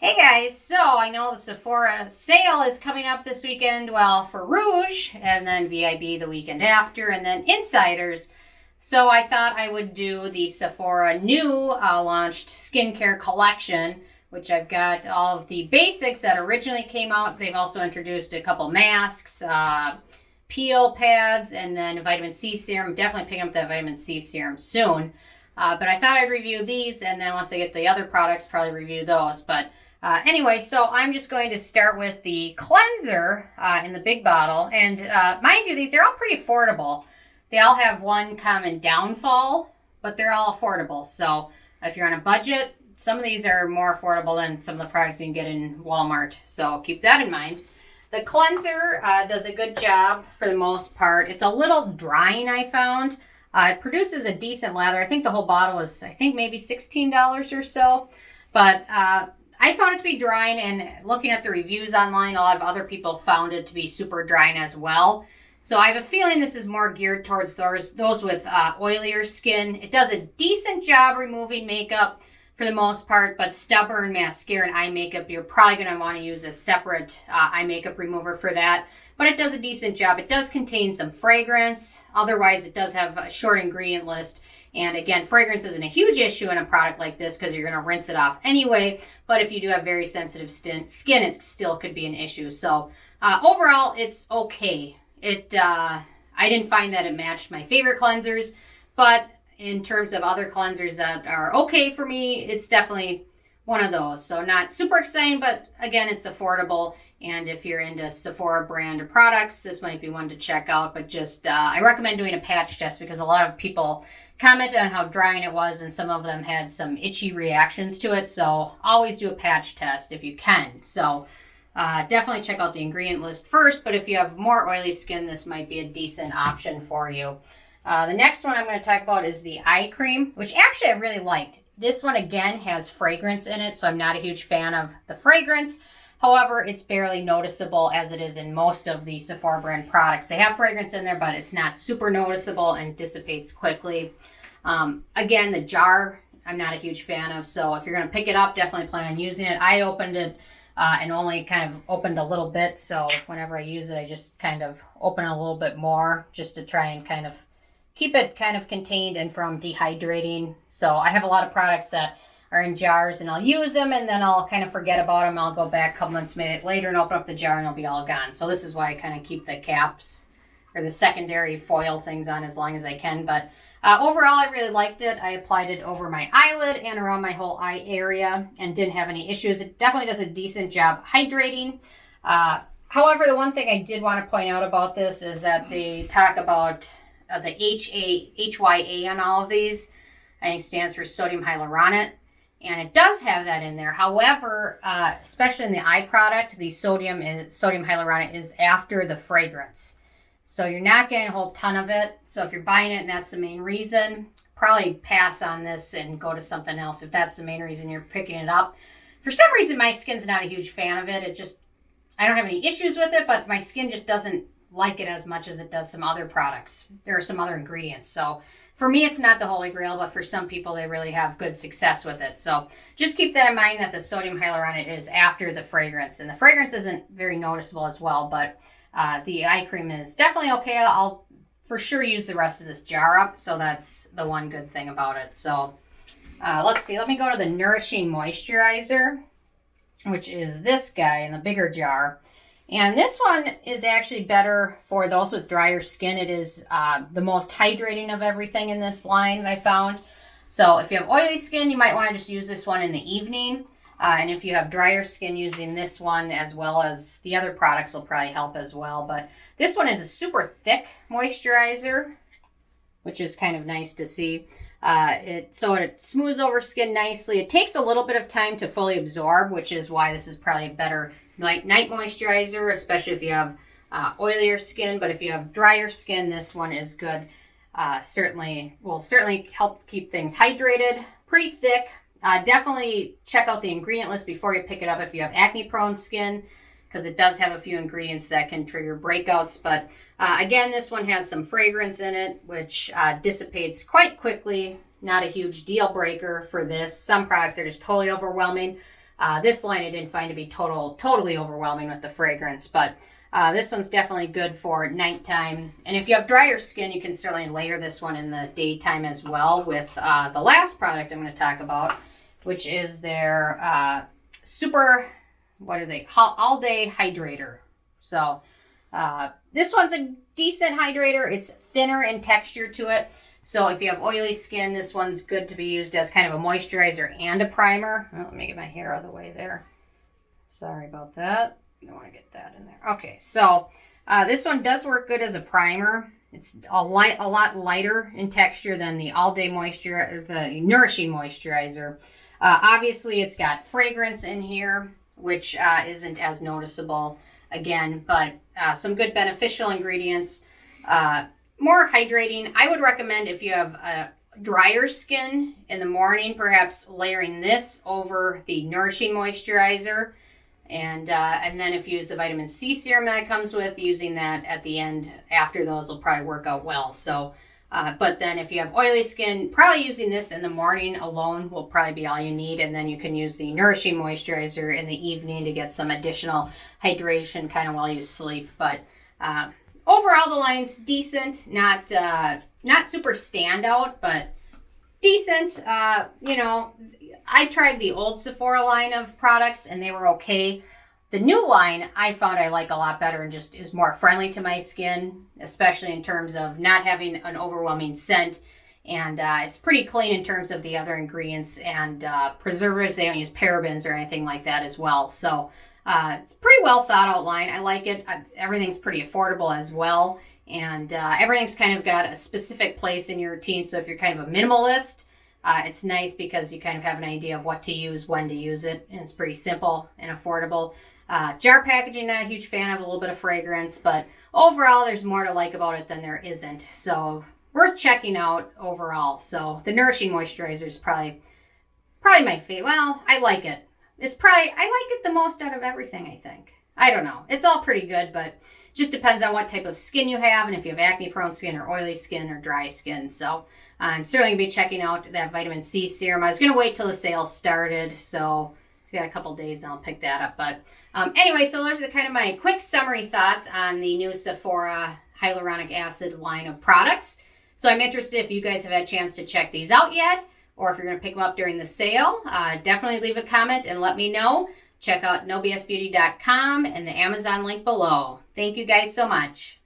Hey guys, so I know the Sephora sale is coming up this weekend, well, for Rouge, and then VIB the weekend after, and then Insiders. So I thought I would do the Sephora new launched skincare collection, which I've got all of the basics that originally came out. They've also introduced a couple masks, peel pads, and then a vitamin C serum. Definitely picking up that vitamin C serum soon. But I thought I'd review these, and then once I get the other products, probably review those. But anyway, so I'm just going to start with the cleanser in the big bottle. And mind you, these are all pretty affordable. They all have one common downfall, but they're all affordable. So if you're on a budget, some of these are more affordable than some of the products you can get in Walmart. So keep that in mind. The cleanser does a good job for the most part. It's a little drying, I found. It produces a decent lather. I think the whole bottle is, maybe $16 or so. But I found it to be drying, and looking at the reviews online, a lot of other people found it to be super drying as well. So I have a feeling this is more geared towards those with oilier skin. It does a decent job removing makeup for the most part, but stubborn mascara and eye makeup, you're probably going to want to use a separate eye makeup remover for that. But it does a decent job. It does contain some fragrance. Otherwise, it does have a short ingredient list. And again, fragrance isn't a huge issue in a product like this because you're going to rinse it off anyway. But if you do have very sensitive skin, it still could be an issue. So overall, it's okay. I didn't find that it matched my favorite cleansers. But in terms of other cleansers that are okay for me, it's definitely one of those. So not super exciting, but again, it's affordable. And if you're into Sephora brand of products, this might be one to check out. But just, I recommend doing a patch test because a lot of people commented on how drying it was, and some of them had some itchy reactions to it. So always do a patch test if you can. So definitely check out the ingredient list first. But if you have more oily skin, this might be a decent option for you. The next one I'm going to talk about is the eye cream, which actually I really liked. This one, again, has fragrance in it, so I'm not a huge fan of the fragrance. However, it's barely noticeable as it is in most of the Sephora brand products. They have fragrance in there, but it's not super noticeable and dissipates quickly. Again, the jar, I'm not a huge fan of, so if you're going to pick it up, definitely plan on using it. I opened it and only kind of opened a little bit, so whenever I use it, I just kind of open a little bit more just to try and kind of keep it kind of contained and from dehydrating. So I have a lot of products that are in jars, and I'll use them and then I'll kind of forget about them. I'll go back a couple months later and open up the jar and they'll be all gone. So this is why I kind of keep the caps or the secondary foil things on as long as I can. But overall, I really liked it. I applied it over my eyelid and around my whole eye area and didn't have any issues. It definitely does a decent job hydrating. However, the one thing I did want to point out about this is that they talk about the HYA on all of these. I think stands for sodium hyaluronate. And it does have that in there. However, especially in the eye product, the sodium hyaluronate is after the fragrance. So you're not getting a whole ton of it. So if you're buying it and that's the main reason, probably pass on this and go to something else if that's the main reason you're picking it up. For some reason, my skin's not a huge fan of it. I don't have any issues with it, but my skin just doesn't like it as much as it does some other products. There are some other ingredients. So for me, it's not the holy grail, but for some people, they really have good success with it. So just keep that in mind that the sodium hyaluronate is after the fragrance. And the fragrance isn't very noticeable as well, but the eye cream is definitely okay. I'll for sure use the rest of this jar up. So that's the one good thing about it. So let's see. Let me go to the Nourishing Moisturizer, which is this guy in the bigger jar. And this one is actually better for those with drier skin. It is the most hydrating of everything in this line, I found. So if you have oily skin, you might want to just use this one in the evening. And if you have drier skin, using this one as well as the other products will probably help as well. But this one is a super thick moisturizer, which is kind of nice to see. So it smooths over skin nicely. It takes a little bit of time to fully absorb, which is why this is probably a better night moisturizer, especially if you have oilier skin. But if you have drier skin, this one is good. Will certainly help keep things hydrated. Pretty thick. Definitely check out the ingredient list before you pick it up if you have acne prone skin, because it does have a few ingredients that can trigger breakouts. But again, this one has some fragrance in it, which dissipates quite quickly. Not a huge deal breaker for this. Some products are just totally overwhelming. This line I didn't find to be totally overwhelming with the fragrance, but this one's definitely good for nighttime. And if you have drier skin, you can certainly layer this one in the daytime as well with the last product I'm going to talk about, which is their all day hydrator. So this one's a decent hydrator. It's thinner in texture to it. So if you have oily skin, this one's good to be used as kind of a moisturizer and a primer. Oh, let me get my hair out of the way there. Sorry about that. I don't want to get that in there. Okay, so this one does work good as a primer. It's a lot lighter in texture than the all-day moisturizer, the Nourishing Moisturizer. Obviously, it's got fragrance in here, which isn't as noticeable again, but some good beneficial ingredients. More hydrating. I would recommend if you have drier skin in the morning, perhaps layering this over the Nourishing Moisturizer. And then if you use the vitamin C serum that it comes with, using that at the end after those will probably work out well. So, but then if you have oily skin, probably using this in the morning alone will probably be all you need. And then you can use the Nourishing Moisturizer in the evening to get some additional hydration kind of while you sleep. But overall, the line's decent, not super standout, but decent. I tried the old Sephora line of products and they were okay. The new line I found I like a lot better and just is more friendly to my skin, especially in terms of not having an overwhelming scent. And it's pretty clean in terms of the other ingredients and preservatives. They don't use parabens or anything like that as well. So it's a pretty well thought out line. I like it. Everything's pretty affordable as well. And everything's kind of got a specific place in your routine. So if you're kind of a minimalist, it's nice because you kind of have an idea of what to use, when to use it, and it's pretty simple and affordable. Jar packaging, not a huge fan of, a little bit of fragrance, but overall there's more to like about it than there isn't. So worth checking out overall. So the Nourishing Moisturizer is probably my favorite. Well, I like it. I like it the most out of everything, I think. I don't know. It's all pretty good, but just depends on what type of skin you have and if you have acne prone skin or oily skin or dry skin. So I'm certainly going to be checking out that vitamin C serum. I was going to wait till the sale started, so I've got a couple days and I'll pick that up. But anyway, so those are kind of my quick summary thoughts on the new Sephora hyaluronic acid line of products. So I'm interested if you guys have had a chance to check these out yet, or if you're going to pick them up during the sale. Definitely leave a comment and let me know. Check out nobsbeauty.com and the Amazon link below. Thank you guys so much.